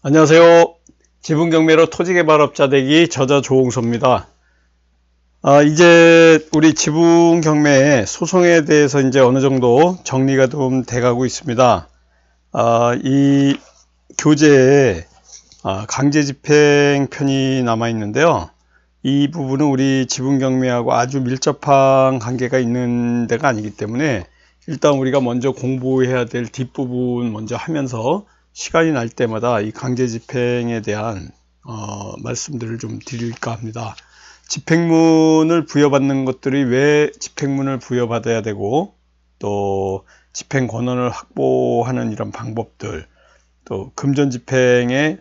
안녕하세요. 지분경매로 토지개발업자 되기 저자 조홍서입니다. 이제 우리 지분경매 소송에 대해서 이제 어느 정도 정리가 좀 돼가고 있습니다. 이 교재에 강제집행 편이 남아 있는데요. 이 부분은 우리 지분경매하고 아주 밀접한 관계가 있는 데가 아니기 때문에 일단 우리가 먼저 공부해야 될 뒷부분 먼저 하면서 시간이 날 때마다 이 강제집행에 대한 말씀들을 좀 드릴까 합니다. 집행문을 부여받는 것들이 왜 집행문을 부여받아야 되고, 또 집행권한을 확보하는 이런 방법들, 또 금전집행의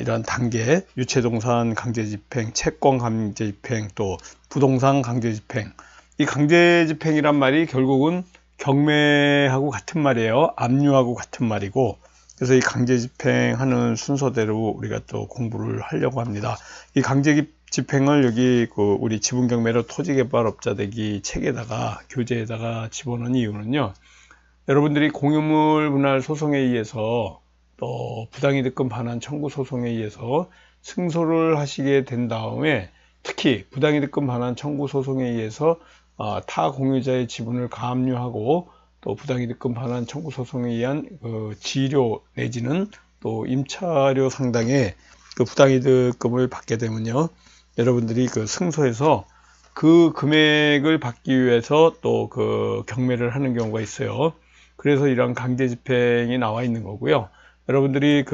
이러한 단계, 유체동산 강제집행, 채권 강제집행, 또 부동산 강제집행. 이 강제집행이란 말이 결국은 경매하고 같은 말이에요. 압류하고 같은 말이고, 그래서 이 강제집행하는 순서대로 우리가 또 공부를 하려고 합니다. 이 강제집행을 여기 우리 지분경매로 토지개발업자 되기 책에다가, 교재에다가 집어넣은 이유는요, 여러분들이 공유물 분할 소송에 의해서 또 부당이득금 반환 청구 소송에 의해서 승소를 하시게 된 다음에, 특히 부당이득금 반환 청구 소송에 의해서 타 공유자의 지분을 가압류하고 또 부당이득금 반환 청구 소송에 의한 지료 내지는 또 임차료 상당의 그 부당이득금을 받게 되면요, 여러분들이 승소해서 그 금액을 받기 위해서 또 경매를 하는 경우가 있어요. 그래서 이런 강제집행이 나와 있는 거고요. 여러분들이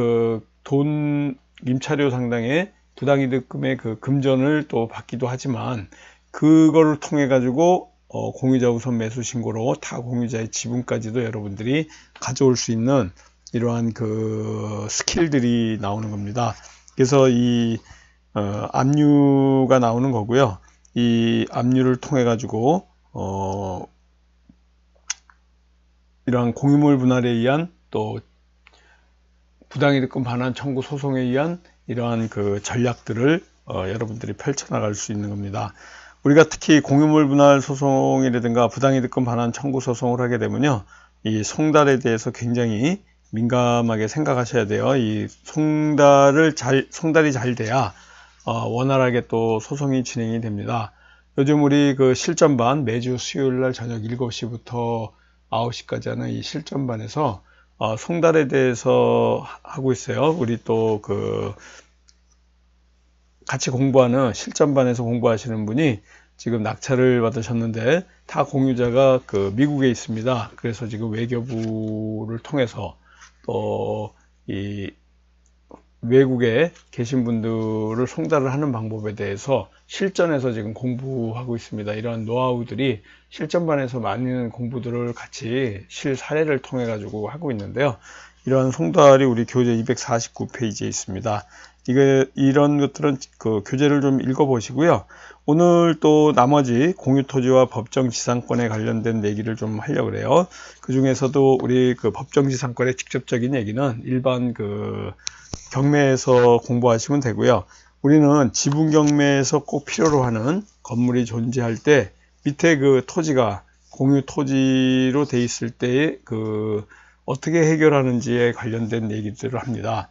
돈 임차료 상당의 부당이득금의 금전을 또 받기도 하지만, 그거를 통해 가지고 공유자 우선 매수 신고로 타 공유자의 지분까지도 여러분들이 가져올 수 있는 이러한 스킬들이 나오는 겁니다. 그래서 이 압류가 나오는 거고요. 이 압류를 통해 가지고 이러한 공유물 분할에 의한 또 부당이득금 반환 청구 소송에 의한 이러한 전략들을 여러분들이 펼쳐나갈 수 있는 겁니다. 우리가 특히 공유물 분할 소송이라든가 부당이득금 반환 청구 소송을 하게 되면요, 이 송달에 대해서 굉장히 민감하게 생각하셔야 돼요. 이 송달이 잘 돼야 원활하게 또 소송이 진행이 됩니다. 요즘 우리 실전반 매주 수요일날 저녁 7시부터 9시까지 하는 이 실전반에서 송달에 대해서 하고 있어요. 우리 또 같이 공부하는 실전반에서 공부하시는 분이 지금 낙찰을 받으셨는데, 타 공유자가 미국에 있습니다. 그래서 지금 외교부를 통해서 또 이 외국에 계신 분들을 송달을 하는 방법에 대해서 실전에서 지금 공부하고 있습니다. 이러한 노하우들이 실전반에서 많은 공부들을 같이 실사례를 통해 가지고 하고 있는데요. 이러한 송달이 우리 교재 249페이지에 있습니다. 이런 것들은 교재를 좀 읽어 보시고요. 오늘 또 나머지 공유토지와 법정지상권에 관련된 얘기를 좀 하려고 그래요. 그 중에서도 우리 법정지상권의 직접적인 얘기는 일반 경매에서 공부하시면 되고요. 우리는 지분경매에서 꼭 필요로 하는 건물이 존재할 때 밑에 토지가 공유토지로 돼 있을 때에 어떻게 해결하는지에 관련된 얘기들을 합니다.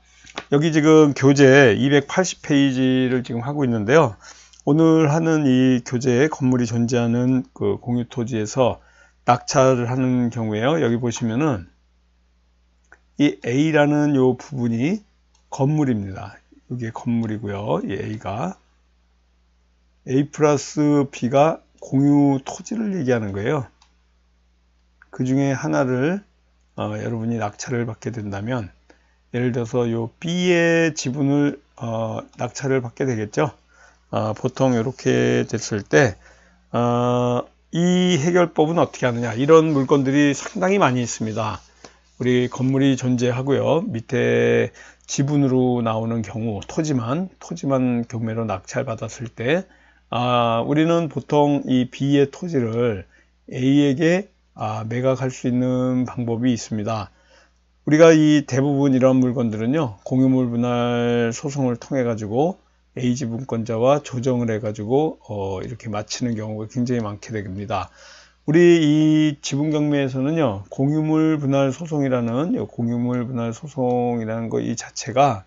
여기 지금 교재 280페이지를 지금 하고 있는데요. 오늘 하는 이 교재에 건물이 존재하는 공유토지에서 낙찰을 하는 경우에요. 여기 보시면은 이 A라는 요 부분이 건물입니다. 이게 건물이고요. 이 A가 A 플러스 B가 공유토지를 얘기하는 거예요. 그 중에 하나를 여러분이 낙찰을 받게 된다면, 예를 들어서 요 B의 지분을 낙찰을 받게 되겠죠. 보통 이렇게 됐을 때 이 해결법은 어떻게 하느냐, 이런 물건들이 상당히 많이 있습니다. 우리 건물이 존재하고요, 밑에 지분으로 나오는 경우 토지만 경매로 낙찰 받았을 때 우리는 보통 이 B의 토지를 A에게 매각할 수 있는 방법이 있습니다. 우리가 이 대부분 이런 물건들은요, 공유물 분할 소송을 통해 가지고 A 지분권자와 조정을 해 가지고 이렇게 마치는 경우가 굉장히 많게 됩니다. 우리 이 지분경매에서는요, 공유물 분할 소송이라는 거 이 자체가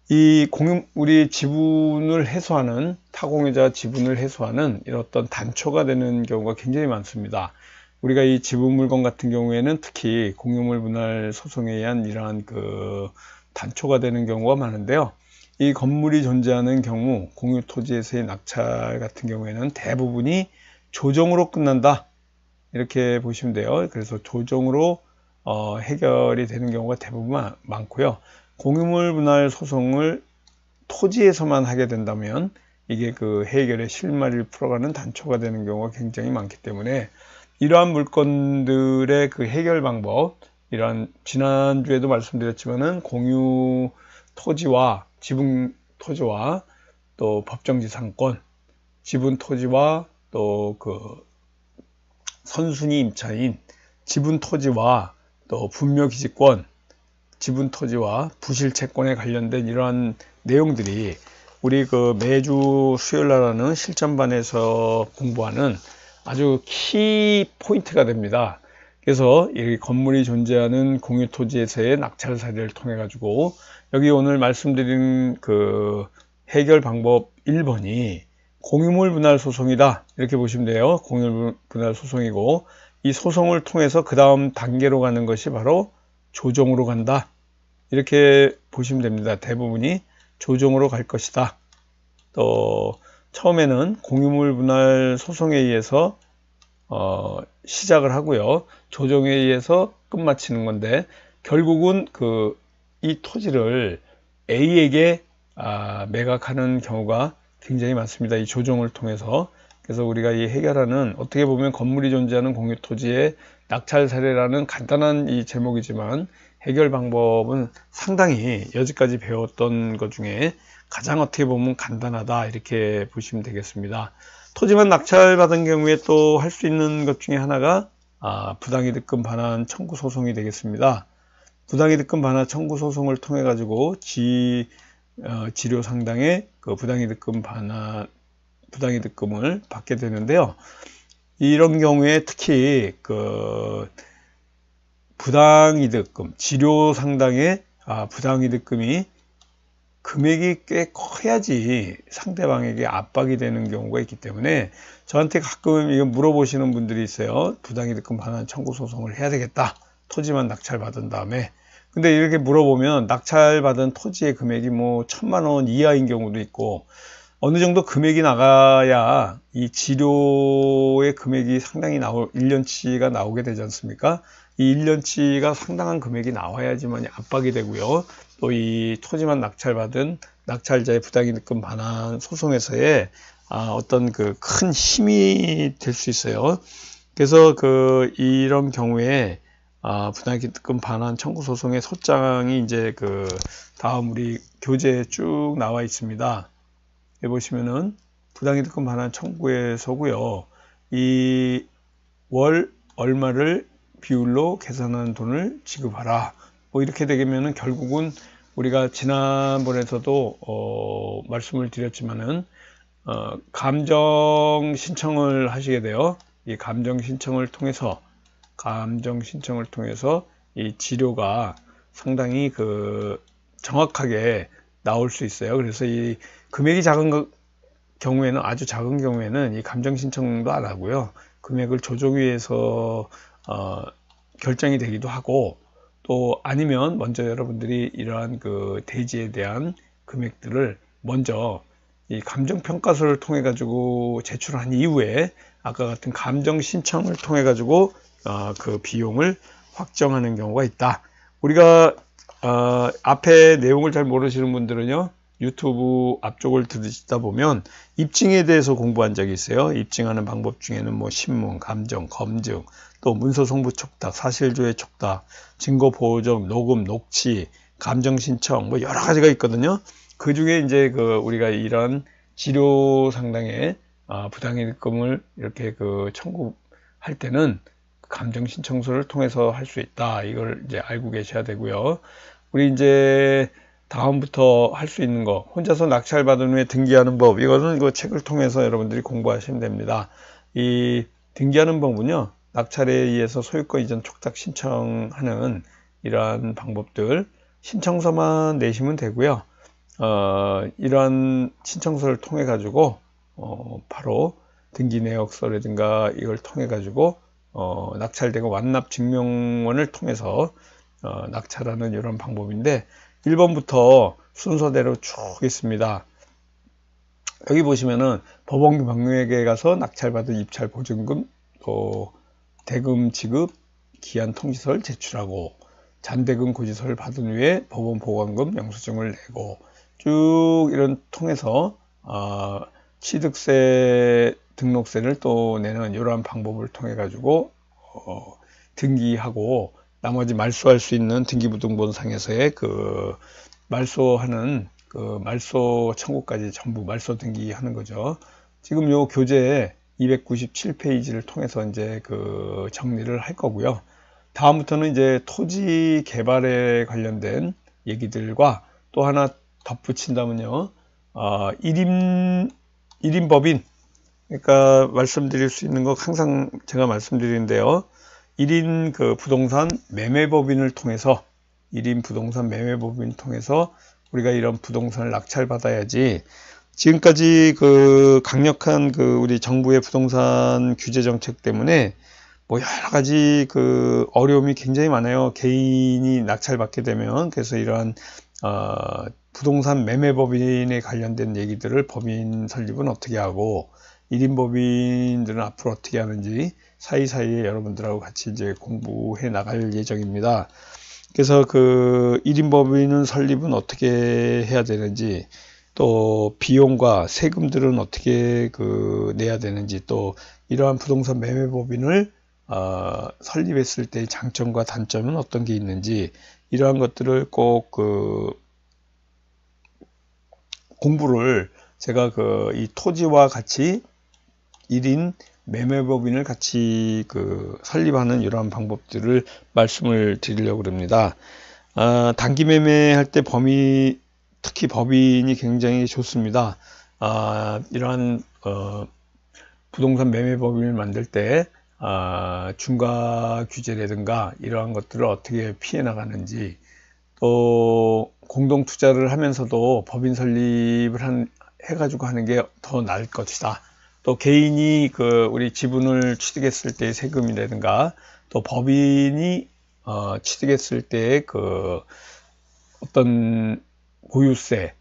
우리 지분을 해소하는, 타공유자 지분을 해소하는 이런 어떤 단초가 되는 경우가 굉장히 많습니다. 우리가 이 지분 물건 같은 경우에는 특히 공유물 분할 소송에 의한 이러한 단초가 되는 경우가 많은데요. 이 건물이 존재하는 경우 공유 토지에서의 낙찰 같은 경우에는 대부분이 조정으로 끝난다, 이렇게 보시면 돼요. 그래서 조정으로 해결이 되는 경우가 대부분 많고요. 공유물 분할 소송을 토지에서만 하게 된다면 이게 해결의 실마리를 풀어가는 단초가 되는 경우가 굉장히 많기 때문에 이러한 물건들의 해결 방법, 이러한 지난주에도 말씀드렸지만은 공유 토지와 지분 토지와 또 법정지상권, 지분 토지와 또 선순위 임차인, 지분 토지와 또 분묘기지권, 지분 토지와 부실채권에 관련된 이러한 내용들이 우리 매주 수요일 날 하는 실전반에서 공부하는 아주 키 포인트가 됩니다. 그래서 이 건물이 존재하는 공유 토지에서의 낙찰 사례를 통해 가지고 여기 오늘 말씀드린 해결 방법 1번이 공유물 분할 소송이다, 이렇게 보시면 돼요. 공유물 분할 소송이고, 이 소송을 통해서 그 다음 단계로 가는 것이 바로 조정으로 간다, 이렇게 보시면 됩니다. 대부분이 조정으로 갈 것이다. 또 처음에는 공유물 분할 소송에 의해서 시작을 하고요, 조정에 의해서 끝마치는 건데, 결국은 이 토지를 A에게 매각하는 경우가 굉장히 많습니다. 이 조정을 통해서. 그래서 우리가 이 해결하는, 어떻게 보면 건물이 존재하는 공유 토지의 낙찰 사례라는 간단한 이 제목이지만 해결 방법은 상당히 여지까지 배웠던 것 중에 가장 어떻게 보면 간단하다, 이렇게 보시면 되겠습니다. 토지만 낙찰받은 경우에 또 할 수 있는 것 중에 하나가 부당이득금 반환 청구 소송이 되겠습니다. 부당이득금 반환 청구 소송을 통해 가지고 지료 상당의 부당이득금을 받게 되는데요. 이런 경우에 특히 부당이득금, 지료 상당의 부당이득금이 금액이 꽤 커야지 상대방에게 압박이 되는 경우가 있기 때문에 저한테 가끔 이거 물어보시는 분들이 있어요. 부당이득금 반환 청구 소송을 해야 되겠다, 토지만 낙찰받은 다음에. 근데 이렇게 물어보면 낙찰받은 토지의 금액이 뭐 1,000만 원 이하인 경우도 있고, 어느 정도 금액이 나가야 이 지료의 금액이 상당히 1년치가 나오게 되지 않습니까? 이 1년치가 상당한 금액이 나와야지만 압박이 되고요. 또 이 토지만 낙찰받은 낙찰자의 부당이득금 반환 소송에서의 어떤 큰 힘이 될 수 있어요. 그래서 이런 경우에 부당이득금 반환 청구 소송의 소장이 이제 다음 우리 교재에 쭉 나와 있습니다. 여기 보시면은 부당이득금 반환 청구에서고요. 이 월 얼마를 비율로 계산한 돈을 지급하라, 뭐 이렇게 되면은 결국은 우리가 지난번에서도 말씀을 드렸지만은 감정 신청을 하시게 돼요. 이 감정 신청을 통해서 이 지료가 상당히 정확하게 나올 수 있어요. 그래서 이 금액이 작은 경우에는, 아주 작은 경우에는 이 감정 신청도 안 하고요, 금액을 조정위에서 결정이 되기도 하고, 또 아니면 먼저 여러분들이 이러한 대지에 대한 금액들을 먼저 이 감정평가서를 통해 가지고 제출한 이후에 아까 같은 감정 신청을 통해 가지고 비용을 확정하는 경우가 있다. 우리가 앞에 내용을 잘 모르시는 분들은요, 유튜브 앞쪽을 들으시다 보면 입증에 대해서 공부한 적이 있어요. 입증하는 방법 중에는 뭐 신문, 감정, 검증, 또 문서 송부 촉탁, 사실조회 촉탁, 증거 보정, 녹음, 녹취, 감정 신청, 뭐 여러 가지가 있거든요. 그 중에 이제 우리가 이런 지료 상당의 부당이득금을 이렇게 청구할 때는 감정 신청서를 통해서 할 수 있다. 이걸 이제 알고 계셔야 되고요. 우리 이제 다음부터 할 수 있는 거, 혼자서 낙찰받은 후에 등기하는 법, 이거는 책을 통해서 여러분들이 공부하시면 됩니다. 이 등기하는 법은요, 낙찰에 의해서 소유권 이전 촉탁 신청하는 이러한 방법들, 신청서만 내시면 되고요. 이러한 신청서를 통해 가지고 바로 등기 내역서라든가 이걸 통해 가지고 낙찰되고 완납 증명원을 통해서 낙찰하는 이런 방법인데 1번부터 순서대로 쭉 있습니다. 여기 보시면은 법원 법무회계에 가서 낙찰받은 입찰 보증금, 또 대금 지급, 기한 통지서를 제출하고 잔대금 고지서를 받은 후에 법원 보관금 영수증을 내고 쭉 이런 통해서 취득세 등록세를 또 내는 이러한 방법을 통해 가지고 등기하고 나머지 말소할 수 있는 등기부등본상에서의 그 말소하는 그 말소 청구까지 전부 말소 등기하는 거죠. 지금 요 교재 297페이지를 통해서 이제 그 정리를 할 거고요. 다음부터는 이제 토지 개발에 관련된 얘기들과 또 하나 덧붙인다면요. 1인 법인. 그러니까 말씀드릴 수 있는 거 항상 제가 말씀드리는데요. 1인 그 부동산 매매법인을 통해서 1인 부동산 매매법인을 통해서 우리가 이런 부동산을 낙찰받아야지 지금까지 그 강력한 그 우리 정부의 부동산 규제 정책 때문에 뭐 여러 가지 그 어려움이 굉장히 많아요. 개인이 낙찰받게 되면. 그래서 이러한 부동산 매매법인에 관련된 얘기들을 법인 설립은 어떻게 하고 1인 법인들은 앞으로 어떻게 하는지 사이사이에 여러분들하고 같이 이제 공부해 나갈 예정입니다. 그래서 그 1인 법인은 설립은 어떻게 해야 되는지, 또 비용과 세금들은 어떻게 그 내야 되는지, 또 이러한 부동산 매매법인을 설립했을 때의 장점과 단점은 어떤 게 있는지, 이러한 것들을 꼭 그 공부를 제가 그 이 토지와 같이 1인 매매법인을 같이 그 설립하는 이러한 방법들을 말씀을 드리려고 합니다. 단기 매매할 때 특히 법인이 굉장히 좋습니다. 이러한 부동산 매매법인을 만들 때 중과 규제라든가 이러한 것들을 어떻게 피해 나가는지, 또 공동 투자를 하면서도 법인 설립을 해가지고 하는 게 더 나을 것이다. 또 개인이 그 우리 지분을 취득했을 때의 세금이라든가, 또 법인이 취득했을 때의 그 어떤 보유세,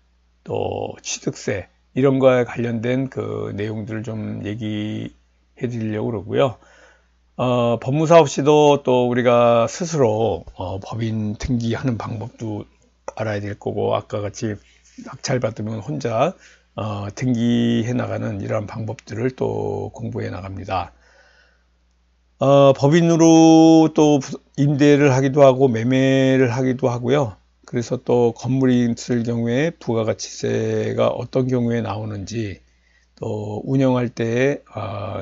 또 취득세 이런 거에 관련된 그 내용들을 좀 얘기해 드리려고 그러고요. 법무사 없이도 또 우리가 스스로 법인 등기하는 방법도 알아야 될 거고, 아까 같이 낙찰받으면 혼자 등기해 나가는 이러한 방법들을 또 공부해 나갑니다. 법인으로 또 임대를 하기도 하고 매매를 하기도 하고요. 그래서 또 건물이 있을 경우에 부가가치세가 어떤 경우에 나오는지, 또 운영할 때의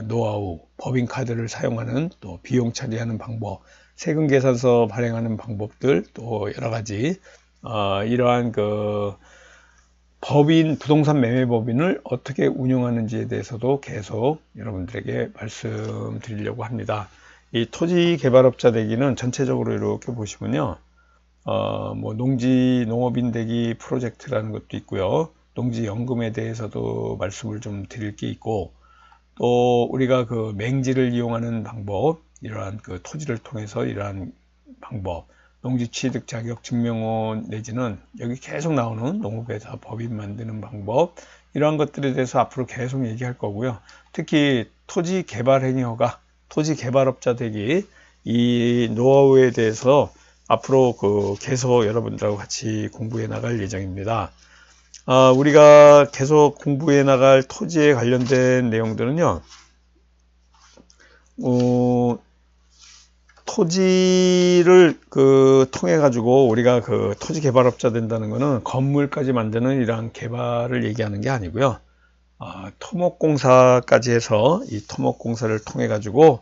노하우, 법인카드를 사용하는 또 비용 처리하는 방법, 세금계산서 발행하는 방법들, 또 여러가지 이러한 그 부동산 매매법인을 어떻게 운영하는지에 대해서도 계속 여러분들에게 말씀드리려고 합니다. 이 토지개발업자 되기는 전체적으로 이렇게 보시면요. 뭐 농업인 되기 프로젝트라는 것도 있고요. 농지연금에 대해서도 말씀을 좀 드릴 게 있고, 또 우리가 그 맹지를 이용하는 방법, 이러한 그 토지를 통해서 이러한 방법, 농지취득 자격 증명원 내지는 여기 계속 나오는 농업회사 법인 만드는 방법, 이러한 것들에 대해서 앞으로 계속 얘기할 거고요. 특히 토지개발행위허가, 토지개발업자 되기, 이 노하우에 대해서 앞으로 그 계속 여러분들하고 같이 공부해 나갈 예정입니다. 우리가 계속 공부해 나갈 토지에 관련된 내용들은요, 토지를 그 통해 가지고 우리가 그 토지 개발업자 된다는 것은 건물까지 만드는 이러한 개발을 얘기하는 게 아니고요. 토목공사까지 해서 이 토목공사를 통해 가지고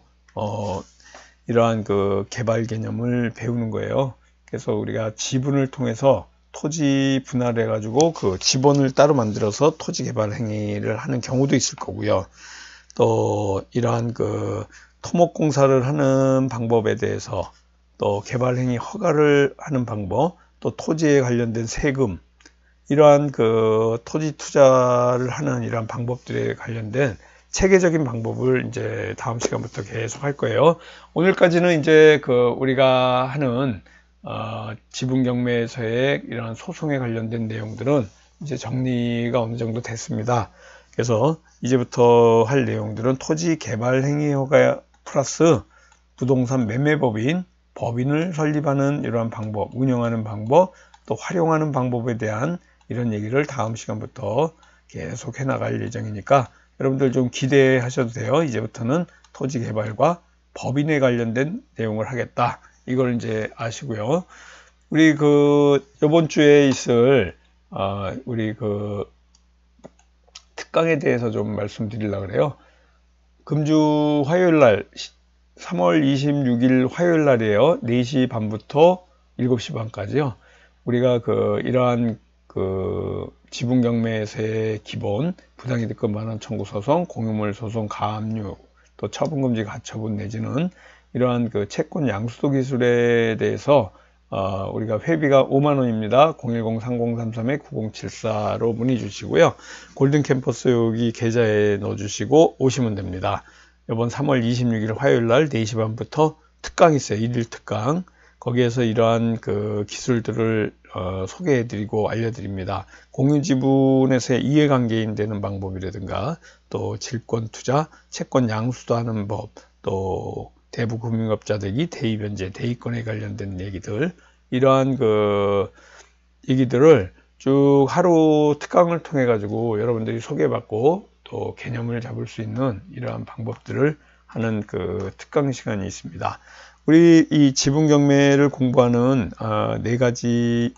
이러한 그 개발 개념을 배우는 거예요. 그래서 우리가 지분을 통해서 토지 분할해 가지고 그 지번을 따로 만들어서 토지 개발 행위를 하는 경우도 있을 거고요. 또 이러한 그 토목공사를 하는 방법에 대해서, 또 개발행위 허가를 하는 방법, 또 토지에 관련된 세금, 이러한 그 토지 투자를 하는 이러한 방법들에 관련된 체계적인 방법을 이제 다음 시간부터 계속 할 거예요. 오늘까지는 이제 그 우리가 하는 지분 경매에서의 이런 소송에 관련된 내용들은 이제 정리가 어느 정도 됐습니다. 그래서 이제부터 할 내용들은 토지 개발 행위 허가 플러스 부동산 매매법인, 법인을 설립하는 이러한 방법, 운영하는 방법, 또 활용하는 방법에 대한 이런 얘기를 다음 시간부터 계속 해나갈 예정이니까 여러분들 좀 기대하셔도 돼요. 이제부터는 토지 개발과 법인에 관련된 내용을 하겠다. 이걸 이제 아시고요. 우리 그 이번 주에 있을 우리 그 특강에 대해서 좀 말씀드리려고 그래요. 금주 화요일 날 3월 26일 화요일 날이에요. 4시 반부터 7시 반까지요. 우리가 그 이러한 그 지분 경매에서의 기본 부당이득금 반환 청구 소송, 공유물 소송, 가압류, 또 처분금지 가처분 내지는 이러한 그 채권 양수도 기술에 대해서 우리가 회비가 5만 원입니다. 010-3033-9074로 문의 주시고요. 골든 캠퍼스 여기 계좌에 넣어 주시고 오시면 됩니다. 이번 3월 26일 화요일 날 4시 반부터 특강이 있어요. 1일 특강. 거기에서 이러한 그 기술들을 소개해 드리고 알려드립니다. 공유지분에서의 이해관계인 되는 방법이라든가 또 질권 투자, 채권 양수도 하는 법, 또 대부금융업자들이 대의변제, 대의권에 관련된 얘기들, 이러한 그 얘기들을 쭉 하루 특강을 통해 가지고 여러분들이 소개받고 또 개념을 잡을 수 있는 이러한 방법들을 하는 그 특강 시간이 있습니다. 우리 이 지분 경매를 공부하는 5가지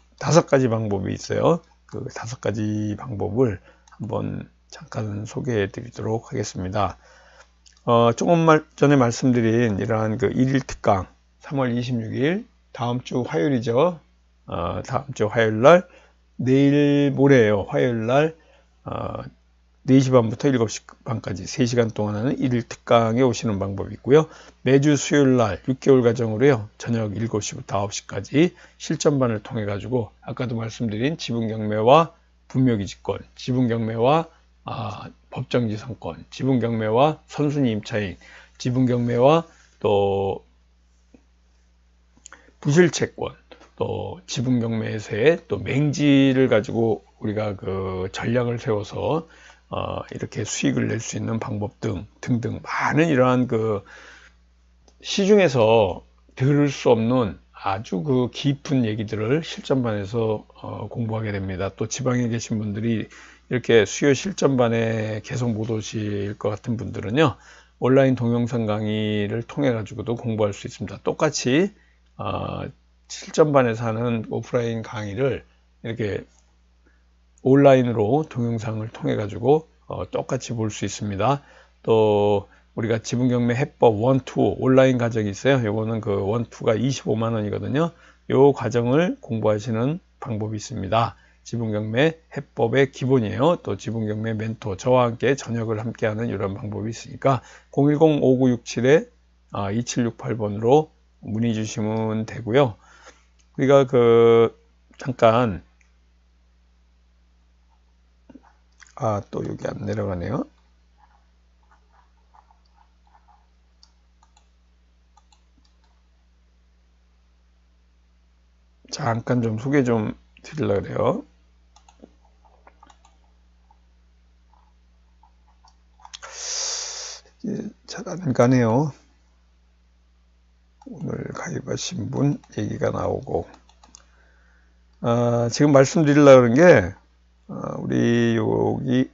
방법이 있어요. 그 5가지 방법을 한번 잠깐 소개해 드리도록 하겠습니다. 조금 전에 말씀드린 이러한 그 1일 특강 3월 26일 다음 주 화요일이죠. 다음 주 화요일 날 내일 모레예요. 화요일 날 4시 반부터 7시 반까지 3시간 동안 하는 1일 특강에 오시는 방법이 있고요. 매주 수요일 날 6개월 과정으로요. 저녁 7시부터 9시까지 실전반을 통해 가지고 아까도 말씀드린 지분 경매와 분묘기지권, 지분 경매와 법정지상권, 지분 경매와 선순위 임차인, 지분 경매와 또 부실채권, 또 지분 경매에서의 또 맹지를 가지고 우리가 그 전략을 세워서 이렇게 수익을 낼 수 있는 방법 등등 많은 이러한 그 시중에서 들을 수 없는 아주 그 깊은 얘기들을 실전반에서 공부하게 됩니다. 또 지방에 계신 분들이 이렇게 수요 실전반에 계속 못 오실 것 같은 분들은요, 온라인 동영상 강의를 통해 가지고도 공부할 수 있습니다. 똑같이 실전반에서 하는 오프라인 강의를 이렇게 온라인으로 동영상을 통해 가지고 똑같이 볼 수 있습니다. 또 우리가 지분 경매 해법 1, 2 온라인 과정이 있어요. 요거는 그 1, 2가 25만 원이거든요. 요 과정을 공부하시는 방법이 있습니다. 지분 경매 해법의 기본이에요. 또 지분 경매 멘토 저와 함께 저녁을 함께하는 이런 방법이 있으니까 010-5967-2768번으로 문의 주시면 되고요. 우리가 그 잠깐 또 여기 안 내려가네요. 잠깐 좀 소개 좀 드리려고 그래요. 잘 안 가네요. 오늘 가입하신 분 얘기가 나오고 지금 말씀드리려고 하는 게 우리 여기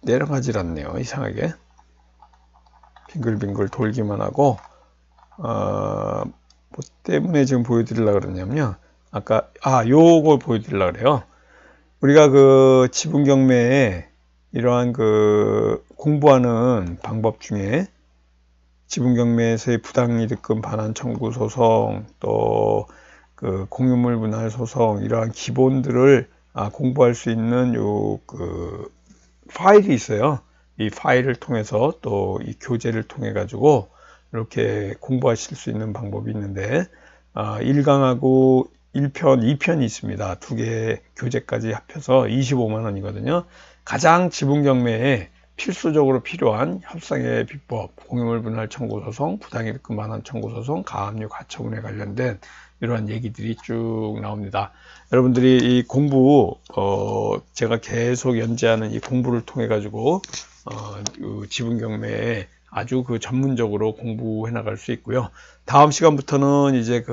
내려가질 않네요. 이상하게 빙글빙글 돌기만 하고 뭐 때문에 지금 보여드리려고 그러냐면요. 아까 요걸 보여드리려고 그래요. 우리가 그 지분 경매에 이러한 그 공부하는 방법 중에 지분 경매에서의 부당이득금 반환 청구 소송, 또 그 공유물 분할 소송 이러한 기본들을 공부할 수 있는 요 그 파일이 있어요. 이 파일을 통해서 또 이 교재를 통해 가지고 이렇게 공부하실 수 있는 방법이 있는데 1강하고 1편, 2편이 있습니다. 두 개의 교재까지 합해서 25만 원이거든요. 가장 지분경매에 필수적으로 필요한 협상의 비법, 공유물 분할 청구 소송, 부당이득금 반환 청구 소송, 가압류 가처분에 관련된 이러한 얘기들이 쭉 나옵니다. 여러분들이 이 공부, 제가 계속 연재하는 이 공부를 통해 가지고 지분경매에 아주 전문적으로 공부해 나갈 수 있고요. 다음 시간부터는 이제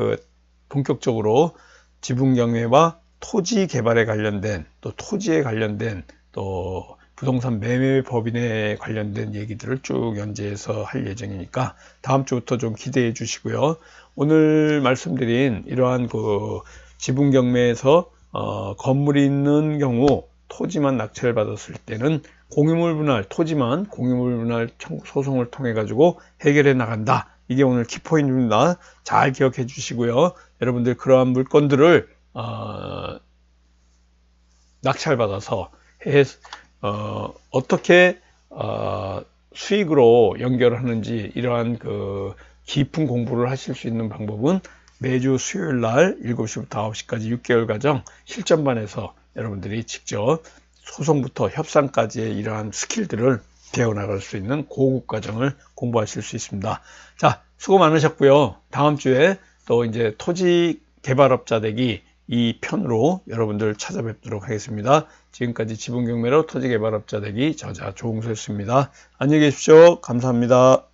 본격적으로 지분경매와 토지 개발에 관련된, 또 토지에 관련된, 또 부동산 매매 법인에 관련된 얘기들을 쭉 연재해서 할 예정이니까 다음 주부터 좀 기대해 주시고요. 오늘 말씀드린 이러한 지분경매에서 건물이 있는 경우 토지만 낙찰을 받았을 때는 공유물 분할, 토지만 공유물 분할 소송을 통해 가지고 해결해 나간다. 이게 오늘 키포인트입니다. 잘 기억해 주시고요. 여러분들 그러한 물건들을 낙찰받아서 어떻게 수익으로 연결하는지 이러한 깊은 공부를 하실 수 있는 방법은 매주 수요일 날 7시부터 9시까지 6개월 과정 실전반에서 여러분들이 직접 소송부터 협상까지의 이러한 스킬들을 배워나갈 수 있는 고급 과정을 공부하실 수 있습니다. 자, 수고 많으셨고요. 다음 주에 또 이제 토지 개발업자 되기 이 편으로 여러분들 찾아뵙도록 하겠습니다. 지금까지 지분경매로 토지 개발업자 되기 저자 조홍수였습니다. 안녕히 계십시오. 감사합니다.